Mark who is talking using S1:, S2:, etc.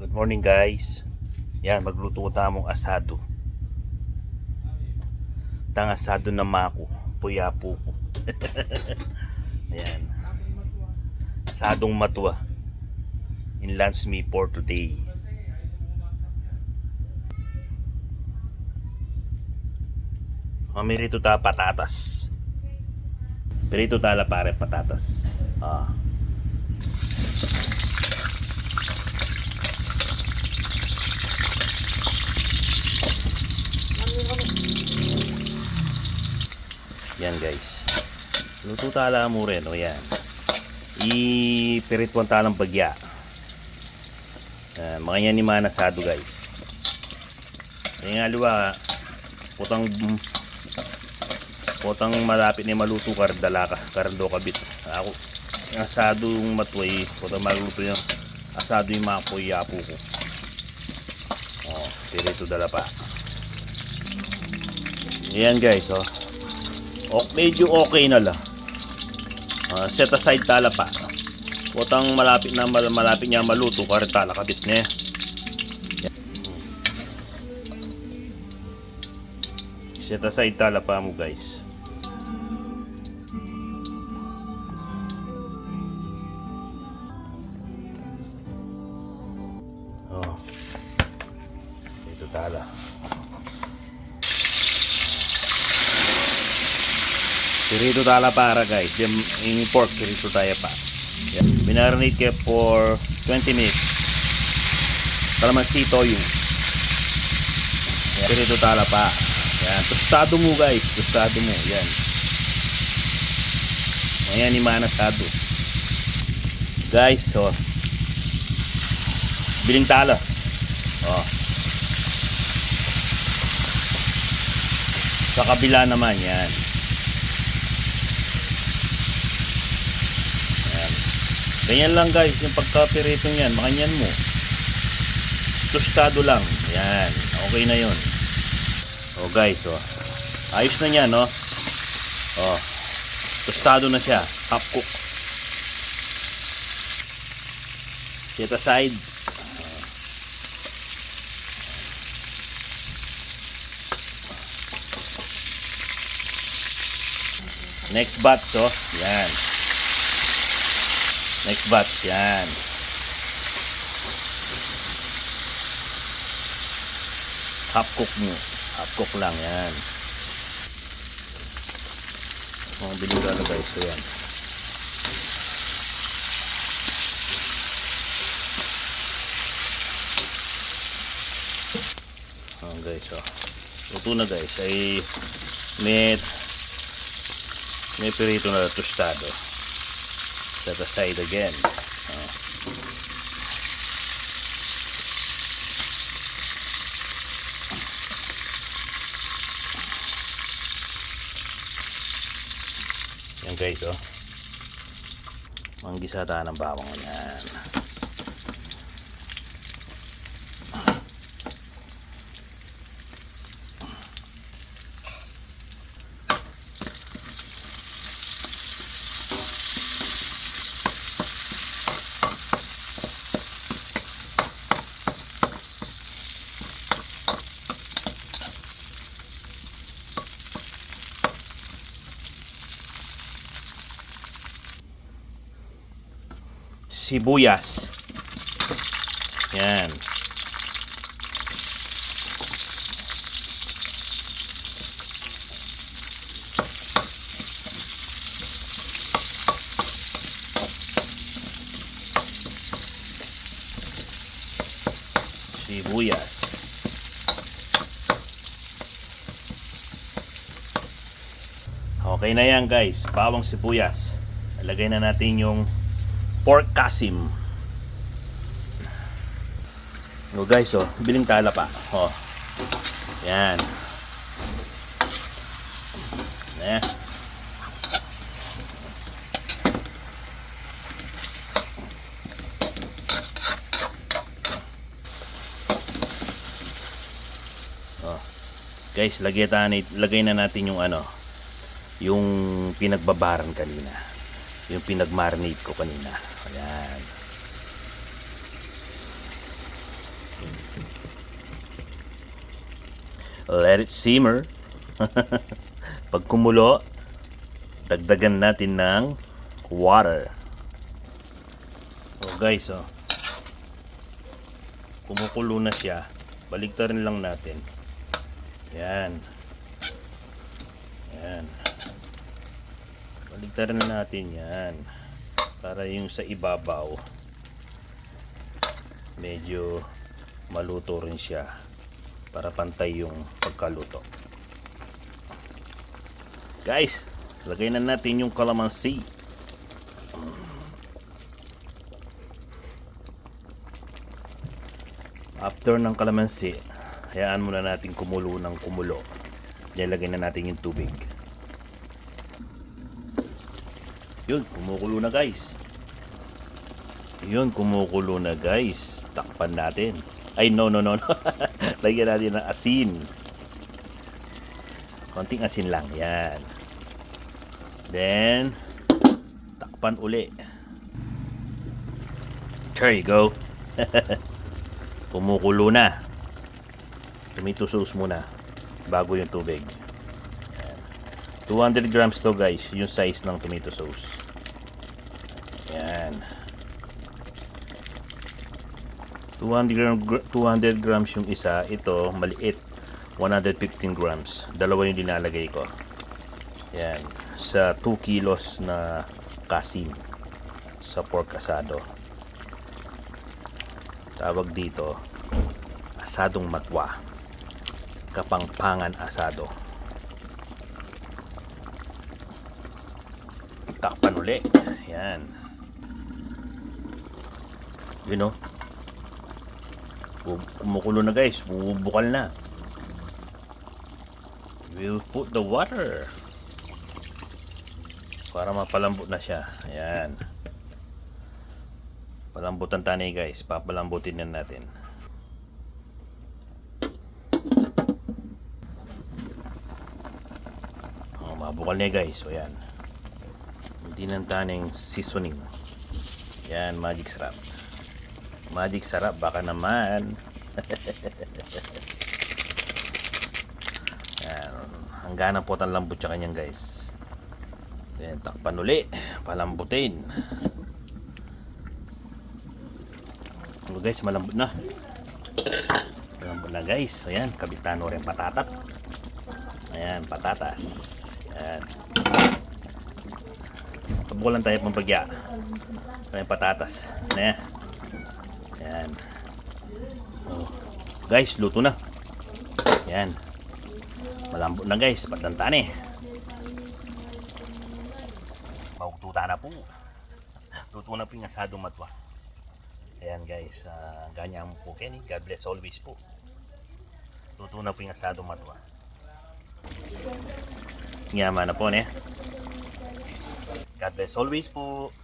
S1: Good morning guys. Yan, magluto tamong asado. Tang asado na mako, puyapo ko. Ayan. Asadong matwa. In lunch me for today. Mamirito ta patatas. Pirito tala pare patatas. Yan guys. Luto tala mo rin. O yan. Ipirituan talang bagya. Mga yan ni manasado guys. Yung nga liwa. Putang malapit ni maluto kardala ka. Kardo kabit. Ako. Yung asado yung matway. Putang maluto yung asado yung makoy-yapo ko. Pirito dala pa. Yan guys. Medyo okay na lang. Set aside tala pa. Putang malapit niya maluto kardala kabit niya. Set aside tala pa mo guys. Ito tala. Pirito tala para guys. Yung pork pirito tayo pa. Yan. Binarinate kayo for 20 minutes. Kalamansi toyo. Yan. Pirito tala pa. Yan. Tostado mo guys. Tostado mo. Yan. Ayan yung manasado. Guys, biling tala. Sa kabila naman yan. Ganyan lang guys, yung pagkapirito niyan, makanyan mo. Tostado lang. Yan, okay na yun. Guys, ayos na niyan, tostado na siya, half cook. Set aside. Next batch, yan. Next batch, yan. Half cook mo. Half cook lang, yan. Biluga na guys, yan. Guys, luto na guys. Ay may pirito na tostado. Set aside again. Yan guys, manggisata ng bawang yan. Sibuyas. Yan. Sibuyas. Okay na yan guys. Bawang sibuyas. Ilagay na natin yung pork kasim. Guys, biling tala pa. Yan. Guys, lagay na natin yung yung pinagbabaran kanina. Yung pinagmarinate ko kanina. Ayan. Let it simmer. Pag kumulo, dagdagan natin ng water. So guys, kumukulo na siya. Baligtarin lang natin. Yan. Yan. Baligtarin natin yan. Para yung sa ibabaw, medyo maluto rin siya. Para pantay yung pagkaluto. Guys, lagay na natin yung kalamansi. After ng kalamansi, hayaan muna natin kumulo ng kumulo. Nilagay na natin yung tubig. Yun, kumukulo na guys. Yun, kumukulo na guys. Takpan natin. Ay, no. Lagyan natin ng asin. Konting asin lang. Yan. Then, takpan uli. There you go. Kumukulo na. Tomato sauce muna bago yung tubig. Yan. 200 grams to guys, yung size ng tomato sauce. Yan. 200 grams yung isa. Ito maliit, 115 grams. Dalawa yung dinalagay ko. Yan. Sa 2 kilos na kasim sa pork asado. Tawag dito asadong matwa, kapangpangan asado. Takpan uli. Yan. You know, kumukulo na guys, bubukal na. We'll put the water para mapalambot na siya. Ayan, palambutan tanay guys, papalambutin na natin. Mabukal niya guys. So yan, hindi nang taning seasoning. Yan, magic sarap. Magic sarap, baka naman. Yan, hanggang po ang lambot sa kanyang guys. Then takpan uli, palambutin. So guys, malambot na. Malambot na guys. Ayan, kabitano rin patatat. Ayan, patatas. Ayan. Pabukulan tayo pang bagya. Ayan, patatas. Ayan. Ayan. Oh. Guys, luto na. Ayan. Malambot na guys, patantane. Maugtuta na po. Luto na po yung asadong matwa. Ayan guys, ganyan po Kenny. God bless always po. Luto na po yung asadong matwa. Yaman na po ne. God bless always po.